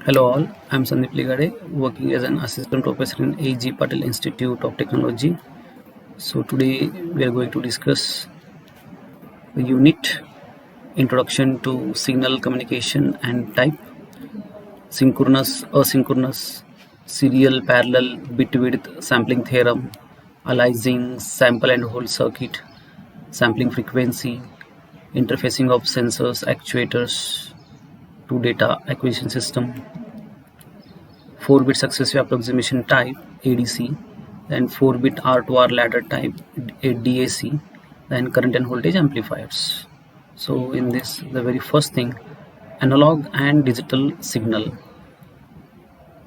Hello all, I'm Sandeep Ligade, working as an assistant professor in A.G. Patel Institute of Technology. So today we are going to discuss a unit introduction to signal communication and type, synchronous, asynchronous, serial, parallel, bit width sampling theorem, aliasing, sample and hold circuit, sampling frequency, interfacing of sensors, actuators to data acquisition system, 4-bit successive approximation type ADC, then 4-bit R2R ladder type DAC, then current and voltage amplifiers. So in this, the very first thing, analog and digital signal.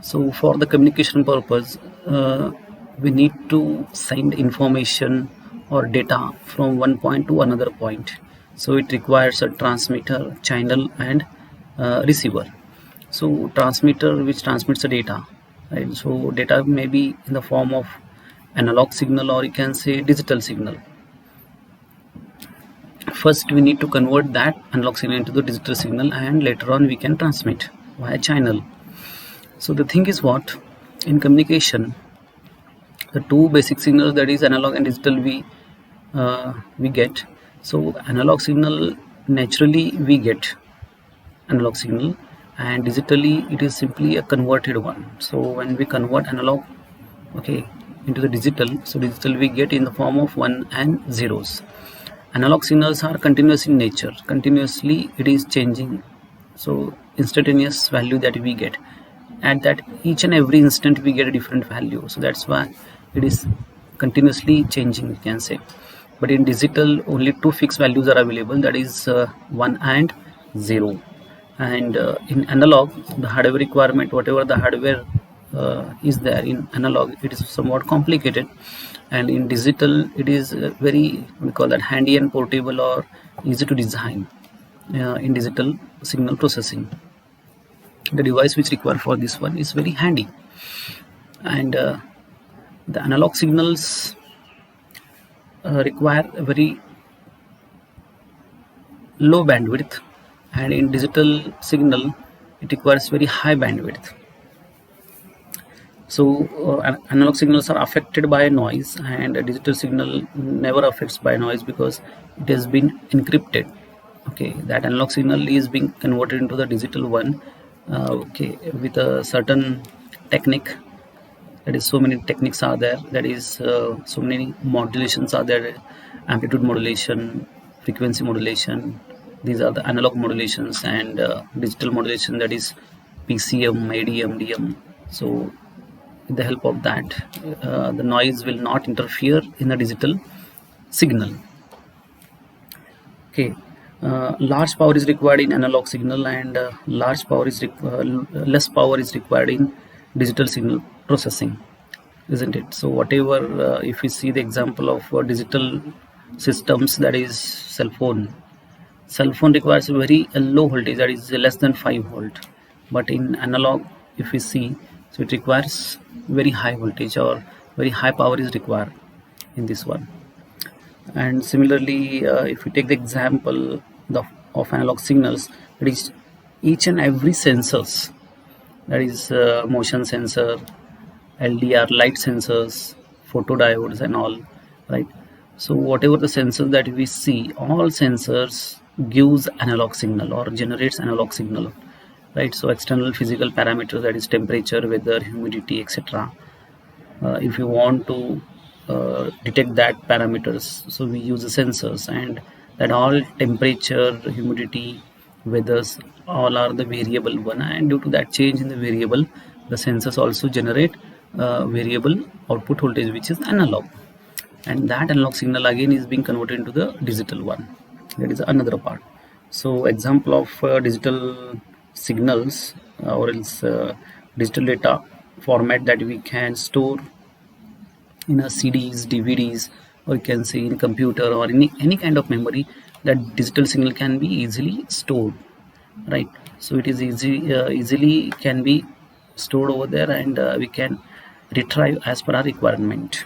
So for the communication purpose, we need to send information or data from one point to another point. So it requires a transmitter, channel, and receiver. So transmitter which transmits the data, right? So data may be in the form of analog signal, or you can say digital signal. First we need to convert that analog signal into the digital signal, and later on we can transmit via channel. So the thing is, what in communication, the two basic signals, that is analog and digital, we get. So analog signal, naturally we get analog signal, and digitally it is simply a converted one. So when we convert analog into the digital, so digital we get in the form of 1 and zeros. Analog signals are continuous in nature, continuously it is changing, so instantaneous value that we get at that each and every instant we get a different value, so that's why it is continuously changing, you can say. But in digital only two fixed values are available, that is 1 and 0. And in analog, the hardware requirement, whatever the hardware is there in analog, it is somewhat complicated, and in digital it is very, we call that, handy and portable or easy to design. In digital signal processing, the device which required for this one is very handy. And the analog signals require a very low bandwidth, and in digital signal it requires very high bandwidth. So analog signals are affected by noise, and a digital signal never affects by noise because it has been encrypted. That analog signal is being converted into the digital one, with a certain technique. That is, so many techniques are there, that is so many modulations are there: amplitude modulation, frequency modulation, these are the analog modulations, and digital modulation, that is PCM, ADM, DM. So with the help of that, the noise will not interfere in the digital signal. Large power is required in analog signal, and less power is required in digital signal processing, isn't it? So whatever, if we see the example of digital systems, that is cell phone requires a very low voltage, that is less than 5 volt. But in analog, if we see, so it requires very high voltage or very high power is required in this one. And similarly, if we take the example of analog signals, that is each and every sensors, that is motion sensor, LDR, light sensors, photodiodes and all, right? So whatever the sensors that we see, all sensors gives analog signal or generates analog signal, right? So external physical parameters, that is temperature, weather, humidity, etc. If you want to detect that parameters, so we use the sensors, and that all temperature, humidity, weathers, all are the variable one, and due to that change in the variable, the sensors also generate variable output voltage, which is analog, and that analog signal again is being converted into the digital one. That is another part. So example of digital signals, or else digital data format that we can store in a CDs, DVDs, or you can say in computer or any kind of memory, that digital signal can be easily stored, right? So it is easily can be stored over there, and we can retrieve as per our requirement.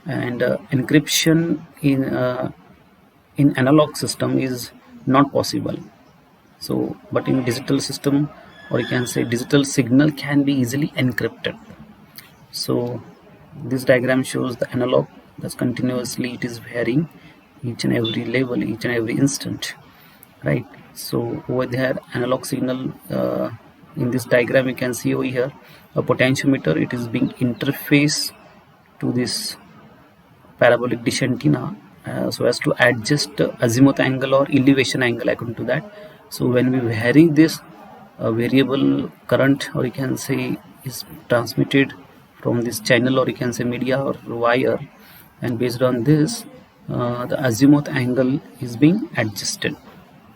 And encryption in analog system is not possible. So but in digital system, or you can say digital signal can be easily encrypted. So this diagram shows the analog that's continuously it is varying each and every level, each and every instant, right? So over there analog signal, in this diagram you can see over here a potentiometer, it is being interfaced to this parabolic dish antenna, so as to adjust azimuth angle or elevation angle according to that. So when we vary this, variable current, or you can say, is transmitted from this channel, or you can say media or wire, and based on this the azimuth angle is being adjusted,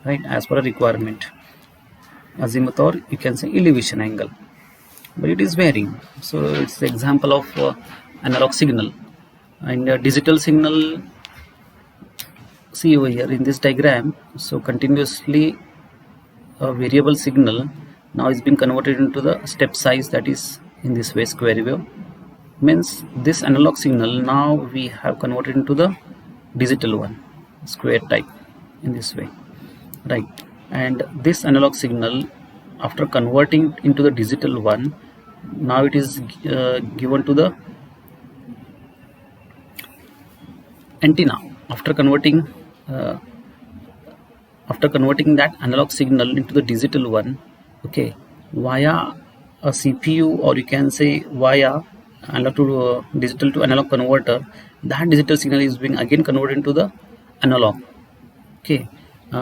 right, as per a requirement, azimuth or you can say elevation angle, but it is varying. So it's the example of analog signal. And digital signal, see over here in this diagram, so continuously a variable signal now is being converted into the step size, that is in this way square wave, means this analog signal now we have converted into the digital one, square type, in this way, right? And this analog signal, after converting into the digital one, now it is given to the antenna. After converting that analog signal into the digital one, okay, via a CPU, or you can say via analog to digital to analog converter, that digital signal is being again converted into the analog, okay,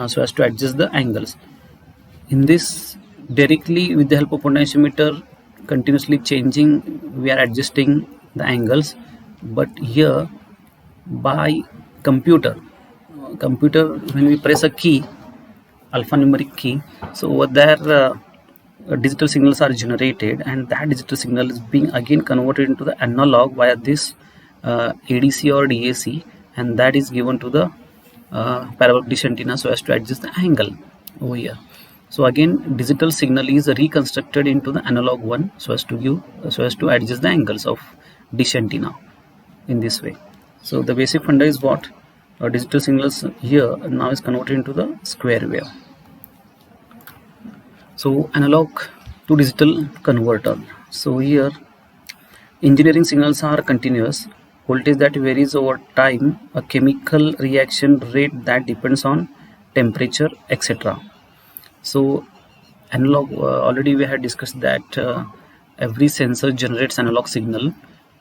so as to adjust the angles. In this, directly with the help of potentiometer, continuously changing, we are adjusting the angles. But here by computer, when we press a key, alphanumeric key, so over there digital signals are generated, and that digital signal is being again converted into the analog via this ADC or DAC, and that is given to the parabolic dish antenna so as to adjust the angle over here. So again digital signal is reconstructed into the analog one so as to adjust the angles of dish antenna in this way. So the basic funda is what digital signals here now is converted into the square wave. So analog to digital converter. So here engineering signals are continuous, voltage that varies over time, a chemical reaction rate that depends on temperature, etc. So analog, already we had discussed that every sensor generates analog signal,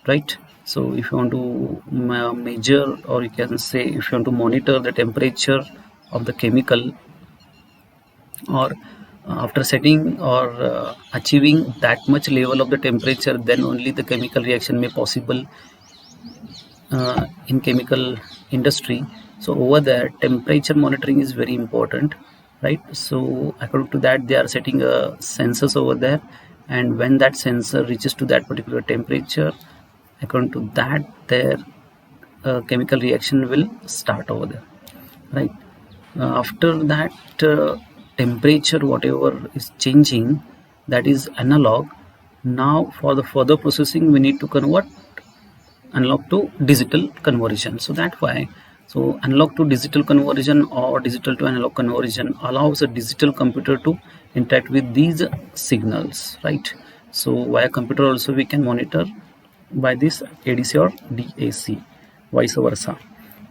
right? So if you want to measure, or you can say if you want to monitor the temperature of the chemical, or after setting or achieving that much level of the temperature, then only the chemical reaction may possible in chemical industry. So over there temperature monitoring is very important, right? So according to that they are setting sensors over there, and when that sensor reaches to that particular temperature, according to that their chemical reaction will start over there, right? After that temperature whatever is changing, that is analog. Now for the further processing we need to convert analog to digital conversion. So that's why, so analog to digital conversion or digital to analog conversion allows a digital computer to interact with these signals, right? So via computer also we can monitor by this ADC or DAC, vice versa.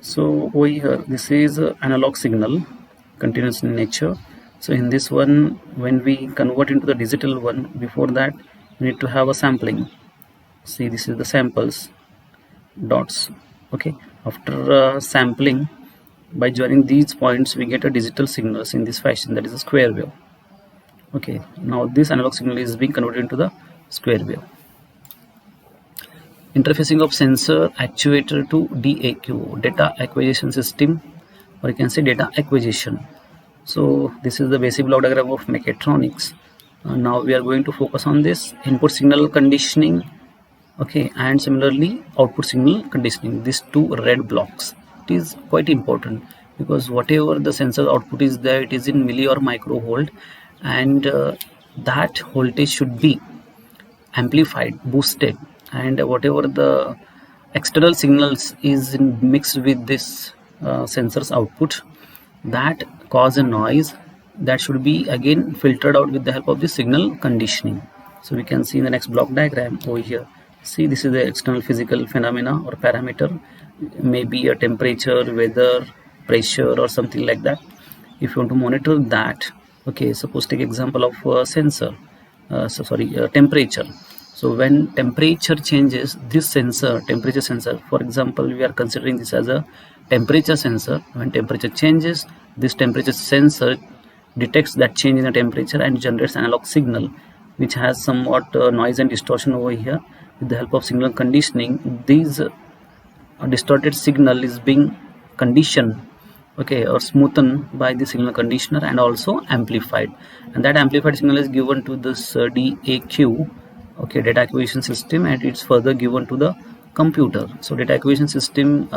So over here this is analog signal, continuous in nature. So in this one, when we convert into the digital one, before that we need to have a sampling. See, this is the samples dots, okay. After sampling, by joining these points we get a digital signals in this fashion, that is a square wave, okay. Now this analog signal is being converted into the square wave. Interfacing of sensor actuator to DAQ, data acquisition system, or you can say data acquisition. So this is the basic block diagram of mechatronics. Now we are going to focus on this input signal conditioning, okay, and similarly output signal conditioning. These two red blocks, it is quite important, because whatever the sensor output is there, it is in milli or micro volt, and that voltage should be amplified, boosted, and whatever the external signals is mixed with this sensor's output, that cause a noise, that should be again filtered out with the help of the signal conditioning. So we can see in the next block diagram over here. See, this is the external physical phenomena or parameter, maybe a temperature, weather, pressure, or something like that. If you want to monitor that, okay, suppose take example of sensor, temperature. So when temperature changes, this sensor, temperature sensor, for example, we are considering this as a temperature sensor. When temperature changes, this temperature sensor detects that change in the temperature and generates analog signal, which has somewhat noise and distortion over here. With the help of signal conditioning, these distorted signal is being conditioned, okay, or smoothened by the signal conditioner and also amplified, and that amplified signal is given to this DAQ, okay, data acquisition system, and it's further given to the computer. So data acquisition system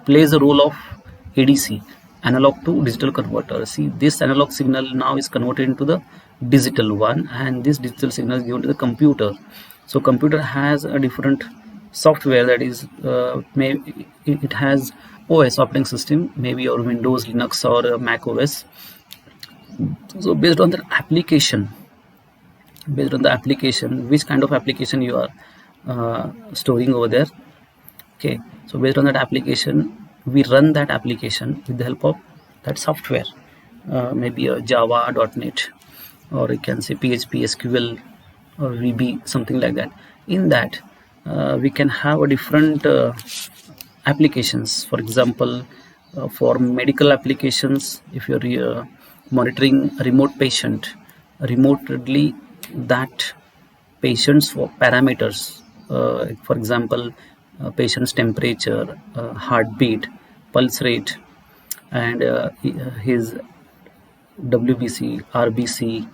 plays a role of ADC, analog to digital converter. See, this analog signal now is converted into the digital one, and this digital signal is given to the computer. So computer has a different software, that is maybe it has OS, operating system, maybe or Windows, Linux, or Mac OS. So based on the application, which kind of application you are storing over there, okay, so based on that application, we run that application with the help of that software, maybe a Java, .NET, or you can say PHP, SQL, or VB, something like that. In that we can have a different applications. For example, for medical applications, if you're monitoring a remote patient remotely, that patient's parameters, for example, patient's temperature, heartbeat, pulse rate, and his WBC, RBC,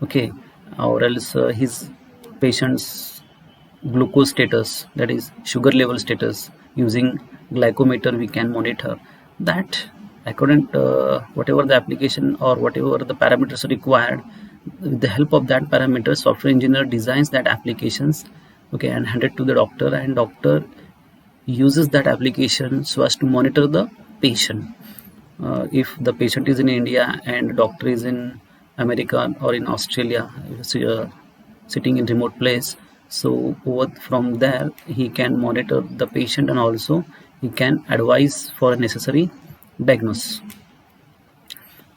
okay, or else his patient's glucose status, that is sugar level status, using glycometer we can monitor that. According to whatever the application or whatever the parameters required, with the help of that parameter, software engineer designs that applications, okay, and hand it to the doctor, and doctor uses that application so as to monitor the patient. If the patient is in India and doctor is in America or in Australia, sitting in remote place, so from there he can monitor the patient, and also he can advise for a necessary diagnosis.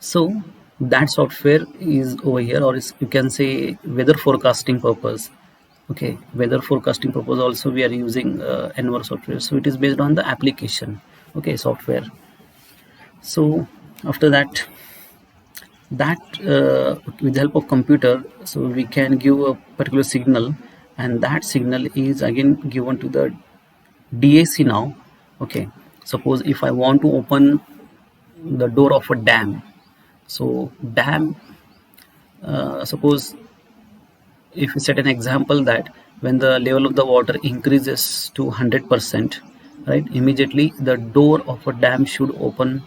So that software is over here, or you can say weather forecasting purpose, okay, weather forecasting purpose also we are using Enver software. So it is based on the application, okay, software. So after that with the help of computer, so we can give a particular signal, and that signal is again given to the DAC now, okay. Suppose if I want to open the door of a dam, so dam, suppose if we set an example that when the level of the water increases to 100%, right, immediately the door of a dam should open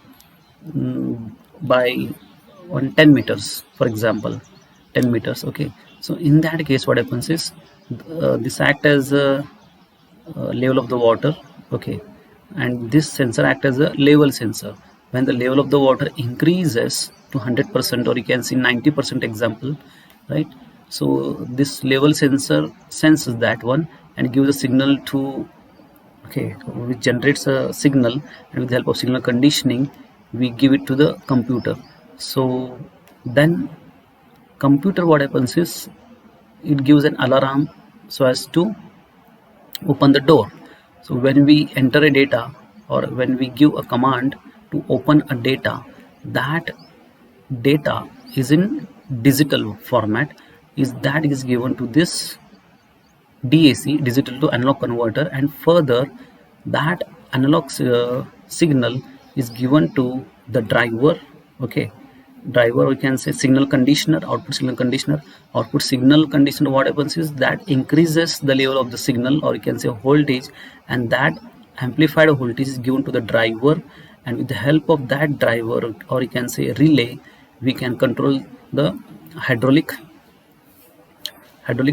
by 10 meters, for example, 10 meters, okay. So in that case, what happens is this act as a level of the water, okay, and this sensor act as a level sensor. When the level of the water increases to 100%, or you can see 90% example, right, so this level sensor senses that one and gives a signal to, okay, which generates a signal, and with the help of signal conditioning we give it to the computer. So then computer, what happens is it gives an alarm so as to open the door. So when we enter a data, or when we give a command to open a data, that data is in digital format, that is given to this DAC, digital to analog converter, and further that analog signal is given to the driver, okay, driver, we can say signal conditioner, output signal conditioner. Output signal conditioner, what happens is that increases the level of the signal, or you can say voltage, and that amplified voltage is given to the driver, and with the help of that driver, or you can say relay, we can control the hydraulic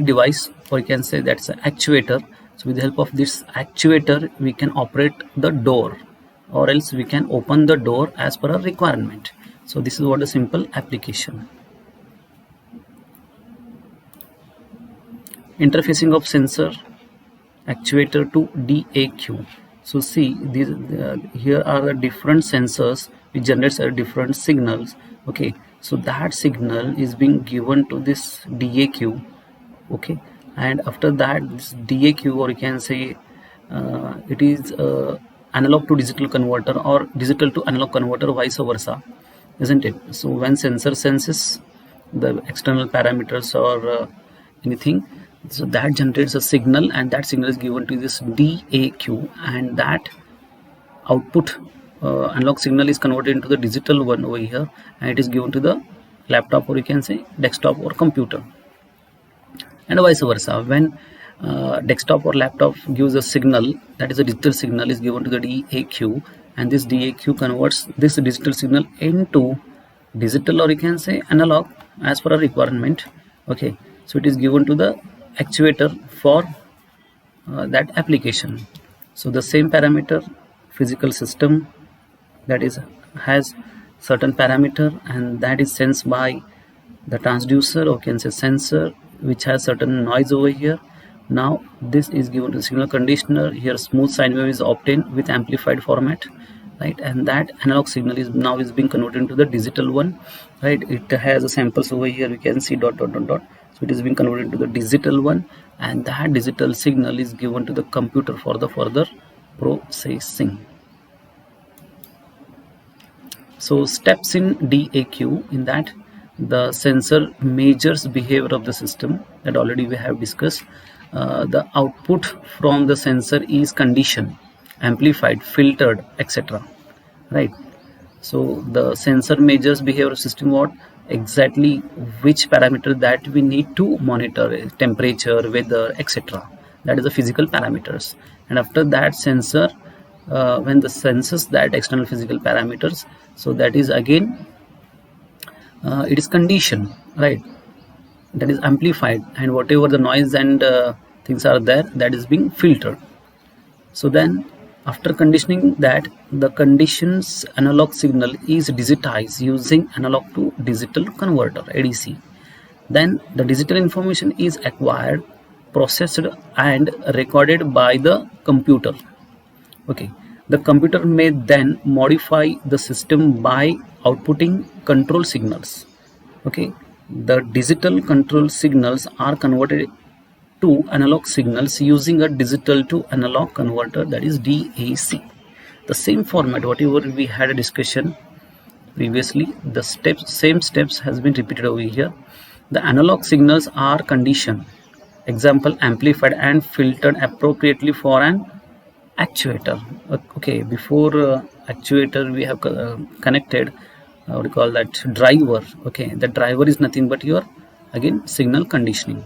device, or you can say that's an actuator. So with the help of this actuator we can operate the door, or else we can open the door as per our requirement. So this is what a simple application. Interfacing of sensor actuator to DAQ. So see, these here are the different sensors which generates different signals. Okay, so that signal is being given to this DAQ. Okay, and after that this DAQ, or you can say it is analog to digital converter or digital to analog converter, vice versa, isn't it? So when sensor senses the external parameters or anything, so that generates a signal, and that signal is given to this DAQ, and that output analog signal is converted into the digital one over here, and it is given to the laptop, or you can say desktop or computer, and vice versa. When desktop or laptop gives a signal, that is a digital signal, is given to the DAQ, and this DAQ converts this digital signal into digital, or you can say analog, as per a requirement. Okay, so it is given to the actuator for that application. So the same parameter, physical system, that is has certain parameter, and that is sensed by the transducer, or can say sensor, which has certain noise over here. Now this is given to the signal conditioner. Here smooth sine wave is obtained with amplified format, right? And that analog signal is now being converted into the digital one, right? It has a samples over here, you can see dot dot dot dot. So it is being converted to the digital one, and that digital signal is given to the computer for the further processing. So steps in DAQ, in that the sensor measures behavior of the system, that already we have discussed. The output from the sensor is conditioned, amplified, filtered, etc. Right? So the sensor measures behavior of system, what exactly, which parameter that we need to monitor, temperature, weather, etc. That is the physical parameters. And after that sensor, when the senses that external physical parameters, so that is again it is conditioned, right? That is amplified, and whatever the noise and things are there, that is being filtered. So then after conditioning that, the conditions analog signal is digitized using analog to digital converter, ADC. Then the digital information is acquired, processed and recorded by the computer. Okay, the computer may then modify the system by outputting control signals. Okay, the digital control signals are converted to analog signals using a digital to analog converter, that is DAC. The same format whatever we had a discussion previously, the same steps has been repeated over here. The analog signals are conditioned, example amplified and filtered appropriately for an actuator. Okay, before actuator we have connected what do you call that, driver. Okay, the driver is nothing but your again signal conditioning.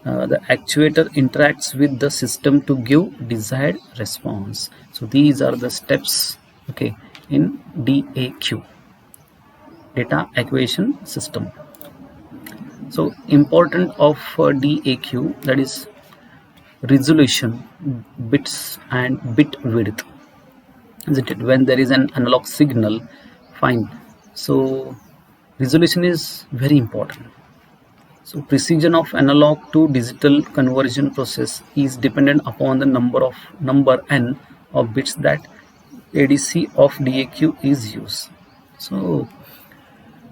The actuator interacts with the system to give desired response. So these are the steps, okay, in DAQ, data acquisition system. So important of DAQ, that is resolution, bits and bit width, isn't it? When there is an analog signal, fine. So resolution is very important. So precision of analog to digital conversion process is dependent upon the number n of bits that ADC of DAQ is used. So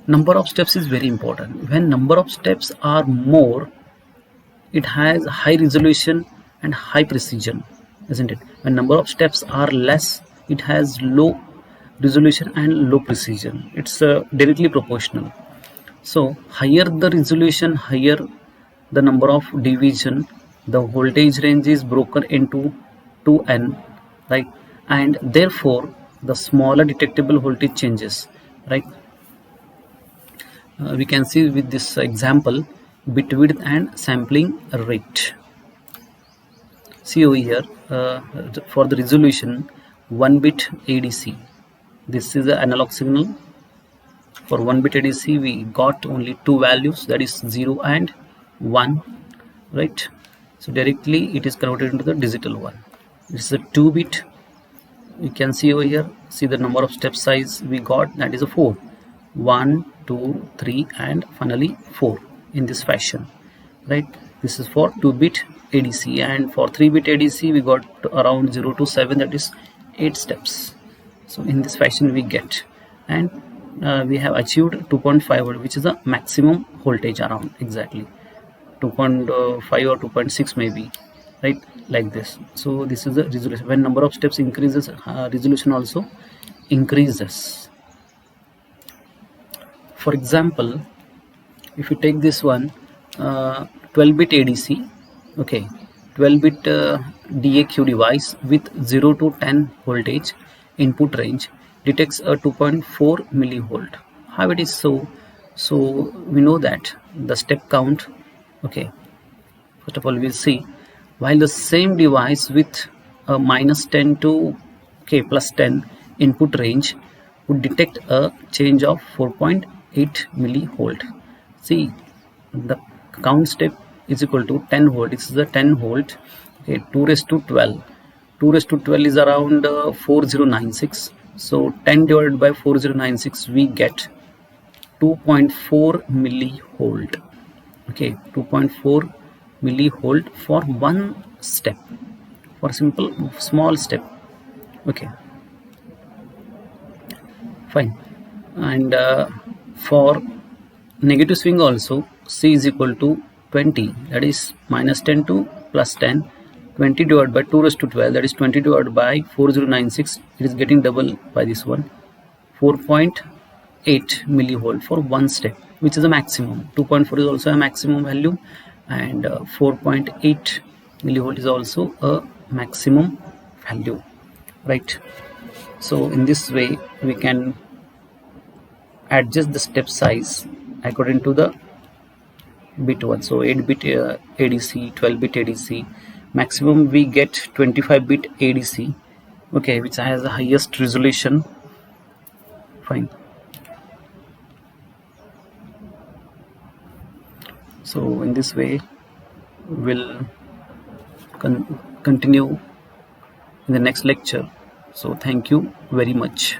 number of steps is very important. When number of steps are more, it has high resolution and high precision, isn't it? When number of steps are less, it has low resolution and low precision. It's directly proportional. So higher the resolution, higher the number of division, the voltage range is broken into 2n, right? And therefore the smaller detectable voltage changes, right? We can see with this example, bit width and sampling rate. See over here, for the resolution 1 bit ADC, this is the analog signal. For 1 bit ADC we got only two values, that is 0 and 1, right? So directly it is converted into the digital one. This is a 2 bit. You can see over here, see the number of step size we got, that is a 4. 1, 2, 3, and finally 4 in this fashion, right? This is for 2-bit ADC, and for 3-bit ADC we got around 0 to 7, that is 8 steps. So in this fashion we get, and we have achieved 2.5 volt, which is the maximum voltage around exactly 2.5 or 2.6 maybe, right? Like this. So this is the resolution. When number of steps increases, resolution also increases. For example, if you take this one, 12-bit ADC, okay, 12-bit DAQ device with 0 to 10 voltage input range detects a 2.4 millivolt. How it is so? So we know that the step count, okay, first of all we'll see, while the same device with a minus 10 to plus 10 input range would detect a change of 4.8 millivolt. See, the count step is equal to 10 volt. This is the 10 volt. Okay, 2 raised to 12. 2 raised to 12 is around 4096. So 10 divided by 4096, we get 2.4 millivolt. Okay, 2.4 millivolt for one step, for simple small step. Okay, fine. And for negative swing also, C is equal to 20, that is minus 10 to plus 10. 20 divided by 2 raised to 12, that is 20 divided by 4096, it is getting double by this one, 4.8 millivolt for one step, which is a maximum. 2.4 is also a maximum value, and 4.8 millivolt is also a maximum value, right? So in this way we can adjust the step size according to the bit one. So 8-bit ADC, 12-bit ADC, maximum we get 25-bit ADC, okay, which has the highest resolution. Fine. So in this way we'll continue in the next lecture. So thank you very much.